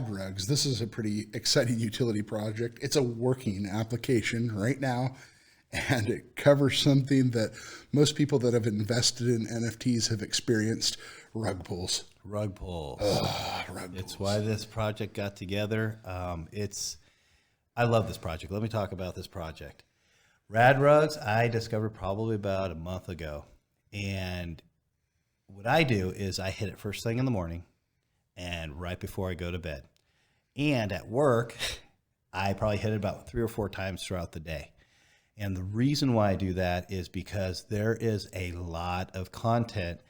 RadRugs, this is a pretty exciting utility project. It's a working application right now, and it covers something that most people that have invested in NFTs have experienced: rug pulls. Rug pulls. Rug pulls. It's why this project got together. I love this project. Let me talk about this project. Rad Rugs, I discovered probably about a month ago. And what I do is I hit it first thing in the morning and right before I go to bed. And at work, I probably hit it about 3 or 4 times throughout the day. And the reason why I do that is because there is a lot of content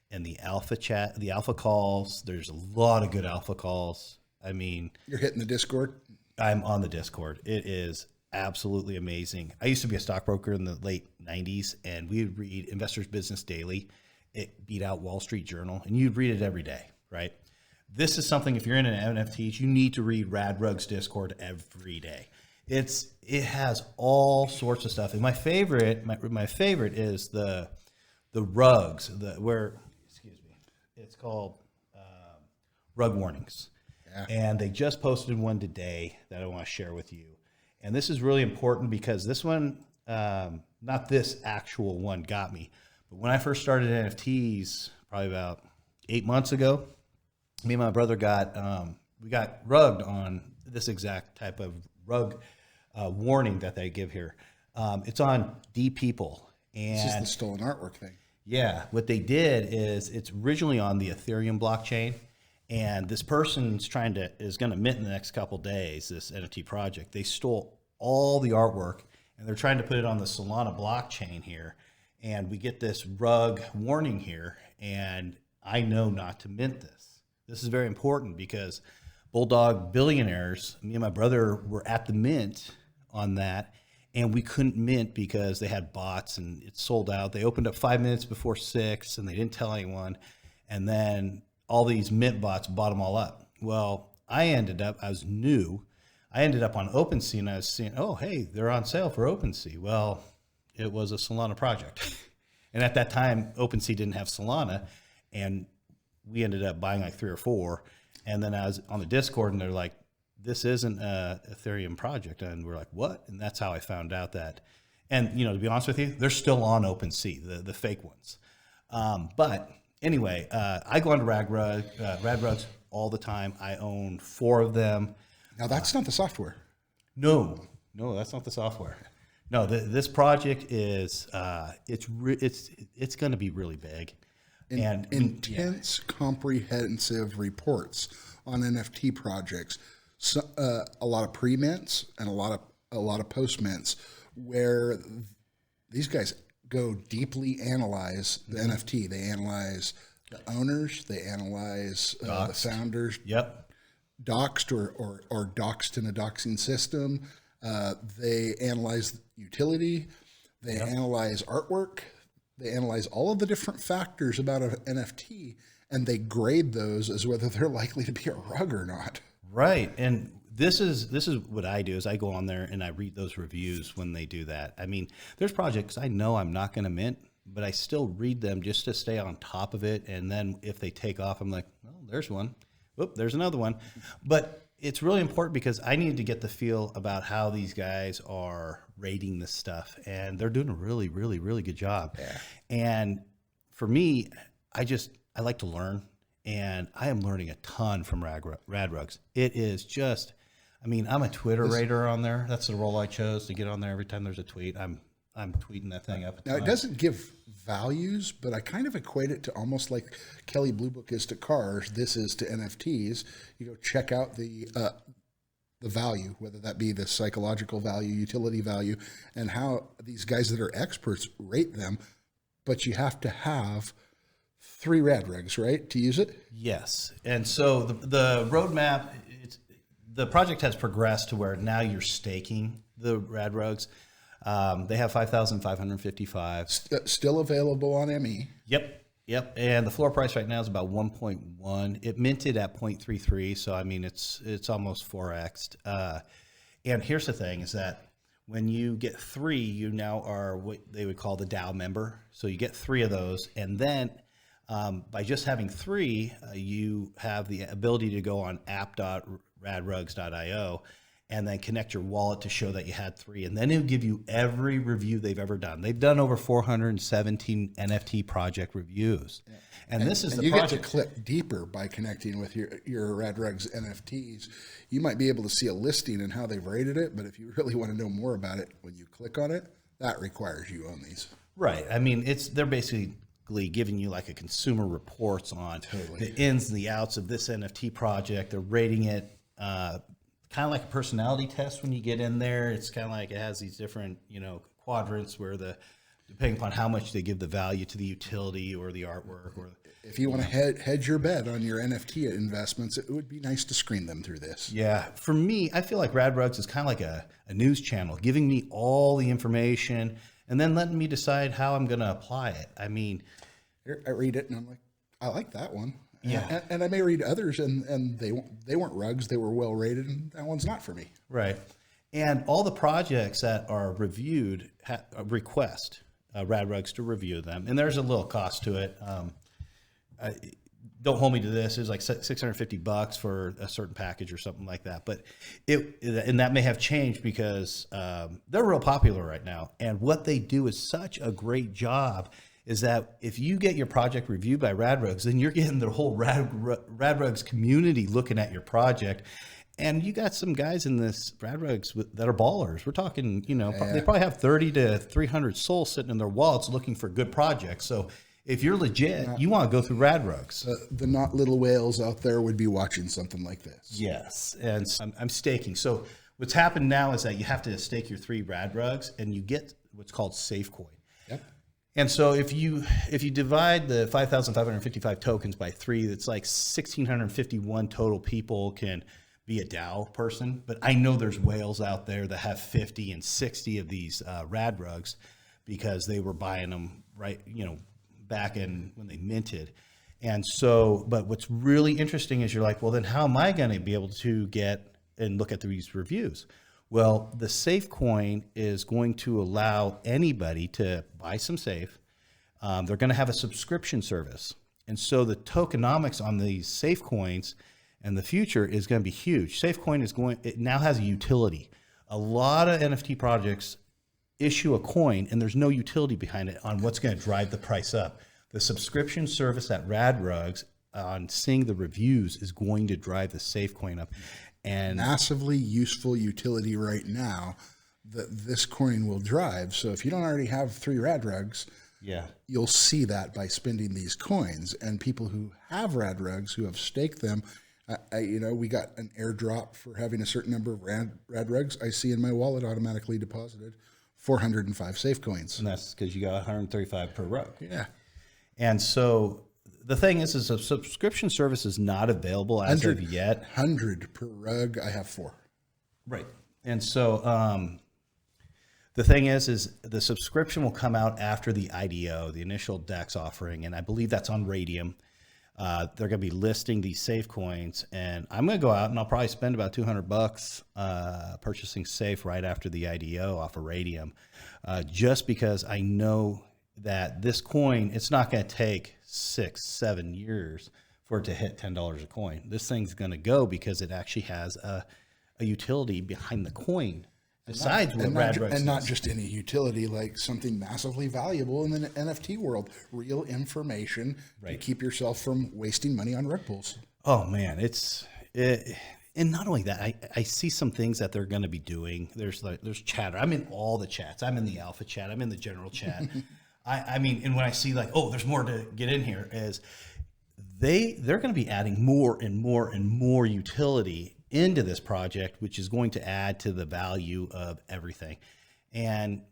in the alpha chat, the alpha calls. There's a lot of good alpha calls. I mean, You're hitting the Discord? I'm on the Discord. It is absolutely amazing. I used to be a stockbroker in the late 90s, and we would read Investors Business Daily. It beat out Wall Street Journal, and you'd read it every day, right? This is something, if you're in an NFTs, you need to read Rad Rugs Discord every day. It has all sorts of stuff. And my favorite is the rugs, it's called Rug Warnings. Yeah. And they just posted one today that I want to share with you. And this is really important because this one, not this actual one got me, but when I first started NFTs, probably about 8 months ago, me and my brother we got rugged on this exact type of rug warning that they give here. It's on D People. And this is the stolen artwork thing. Yeah, what they did is it's originally on the Ethereum blockchain, and this person's is going to mint in the next couple of days, this NFT project. They stole all the artwork, and they're trying to put it on the Solana blockchain here, and we get this rug warning here, and I know not to mint this. This is very important because Bulldog Billionaires, me and my brother were at the mint on that, and we couldn't mint because they had bots and it sold out. They opened up 5 minutes before 6 and they didn't tell anyone. And then all these mint bots bought them all up. Well, I ended up on OpenSea, and I was seeing, oh, hey, they're on sale for OpenSea. Well, it was a Solana project. And at that time, OpenSea didn't have Solana, and we ended up buying like 3 or 4. And then I was on the Discord, and they're like, this isn't a Ethereum project. And we're like, what? And that's how I found out that. And, to be honest with you, they're still on OpenSea, the fake ones. But anyway, I go on to Rad Rugs all the time. I own 4 of them. Now, that's not the software. No, that's not the software. No, this project is, it's going to be really big. And intense, comprehensive reports on NFT projects. So, a lot of pre-mints and a lot of post-mints, where these guys go deeply analyze the NFT. They analyze the owners. They analyze the founders. Yep. Doxed or doxed in a doxing system. They analyze utility. They analyze artwork. They analyze all of the different factors about an NFT, and they grade those as whether they're likely to be a rug or not. Right. And this is what I do is I go on there and I read those reviews when they do that. I mean, there's projects I know I'm not going to mint, but I still read them just to stay on top of it. And then if they take off, I'm like, well, there's one. Whoop, there's another one. But it's really important because I need to get the feel about how these guys are rating this stuff. And they're doing a really, really, really good job. Yeah. And for me, I like to learn. And I am learning a ton from Rad Rugs. It is just, I'm a Twitter-rater on there. That's the role I chose, to get on there every time there's a tweet. I'm tweeting that thing up. Now, it doesn't give values, but I kind of equate it to almost like Kelly Blue Book is to cars. This is to NFTs. You go check out the value, whether that be the psychological value, utility value, and how these guys that are experts rate them. But you have to have 3 Rad Rugs, right, to use it? Yes. And so the roadmap, the project has progressed to where now you're staking the Rad Rugs. They have 5,555. Still available on ME. Yep. And the floor price right now is about 1.1. It minted at 0.33, so it's almost 4x'd. And here's the thing: is that when you get 3, you now are what they would call the DAO member. So you get 3 of those, and then By just having 3, you have the ability to go on app.radrugs.io and then connect your wallet to show that you had 3. And then it'll give you every review they've ever done. They've done over 417 NFT project reviews. Yeah. And this is the you project. Get to click deeper by connecting with your Rad Rugs NFTs. You might be able to see a listing and how they've rated it, but if you really want to know more about it, when you click on it, that requires you own these. Right. I mean, they're basically giving you like a consumer reports on the ins and the outs of this NFT project. They're rating it kind of like a personality test when you get in there. It's kind of like it has these different, quadrants where depending upon how much they give the value to the utility or the artwork. Or if you want to hedge your bet on your NFT investments, it would be nice to screen them through this. Yeah. For me, I feel like Rad Rugs is kind of like a news channel, giving me all the information and then letting me decide how I'm going to apply it. I mean, I read it and I'm like, I like that one. Yeah. And I may read others and they weren't rugs. They were well rated and that one's not for me. Right. And all the projects that are reviewed request Rad Rugs to review them. And there's a little cost to it. Don't hold me to this. It's like $650 for a certain package or something like that. But and that may have changed because they're real popular right now. And what they do is such a great job is that if you get your project reviewed by Rad Rugs, then you're getting the whole Rad Rugs community looking at your project. And you got some guys in this Rad Rugs that are ballers. We're talking, they probably have 30 to 300 souls sitting in their wallets looking for good projects. So if you're legit, you want to go through Rad Rugs. The not little whales out there would be watching something like this. Yes. And I'm staking. So what's happened now is that you have to stake your 3 Rad Rugs and you get what's called SafeCoin. Yep. And so if you divide the 5,555 tokens by 3, it's like 1,651 total people can be a DAO person. But I know there's whales out there that have 50 and 60 of these Rad Rugs because they were buying them back in when they minted. And so, but what's really interesting is you're like, well, then how am I going to be able to get and look at these reviews? Well, the SafeCoin is going to allow anybody to buy some Safe. They're going to have a subscription service. And so the tokenomics on these SafeCoins and the future is going to be huge. SafeCoin it now has a utility. A lot of NFT projects issue a coin and there's no utility behind it on what's going to drive the price up. The subscription service at Rad Rugs on seeing the reviews is going to drive the SafeCoin up. And massively useful utility right now that this coin will drive. So if you don't already have 3 Rad Rugs, you'll see that by spending these coins. And people who have Rad Rugs, who have staked them, we got an airdrop for having a certain number of Rad Rugs. I see in my wallet automatically deposited 405 Safe coins. And that's because you got 135 per rug. Yeah. And so the thing is a subscription service is not available as of yet. 100 per rug. I have 4. Right. And so the thing is the subscription will come out after the IDO, the initial DEX offering. And I believe that's on Radium. They're going to be listing these Safe coins, and I'm going to go out and I'll probably spend about $200 purchasing Safe right after the IDO off of Radium, just because I know that this coin, it's not going to take 6-7 years for it to hit $10 a coin. This thing's going to go because it actually has a utility behind the coin. Besides what Rad Rugs and not just any utility, like something massively valuable in the NFT world, real information to keep yourself from wasting money on rug pulls. Oh man, and not only that, I see some things that they're going to be doing. There's chatter. I'm in all the chats. I'm in the alpha chat. I'm in the general chat. I mean, and when I see like, oh, there's more to get in here, is they're going to be adding more and more and more utility into this project, which is going to add to the value of everything. And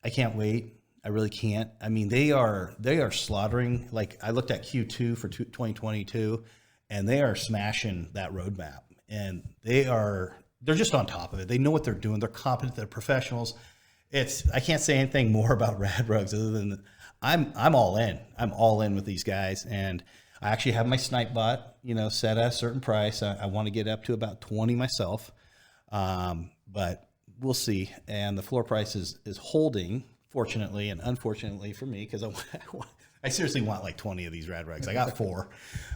I can't wait. I really can't. I mean, they are slaughtering. Like I looked at Q2 for 2022 and they are smashing that roadmap, and they're just on top of it. They know what they're doing. They're competent. They're professionals. I can't say anything more about Rad Rugs other than I'm all in. I'm all in with these guys. And I actually have my snipe bot, set at a certain price. I want to get up to about 20 myself, but we'll see. And the floor price is holding fortunately and unfortunately for me, because I seriously want like 20 of these Rad Rugs. I got 4.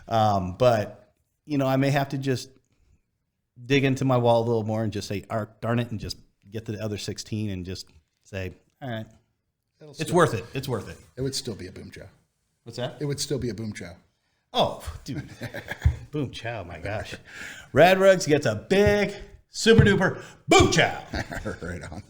But, you know, I may have to just dig into my wall a little more and just say, darn it, and just get the other 16 and just say, all right, it's worth it. It's worth it. It would still be a boom chow. What's that? It would still be a boom chow. Oh, dude. Boom chow, my gosh. Rad Rugs gets a big, super duper boom chow. Right on.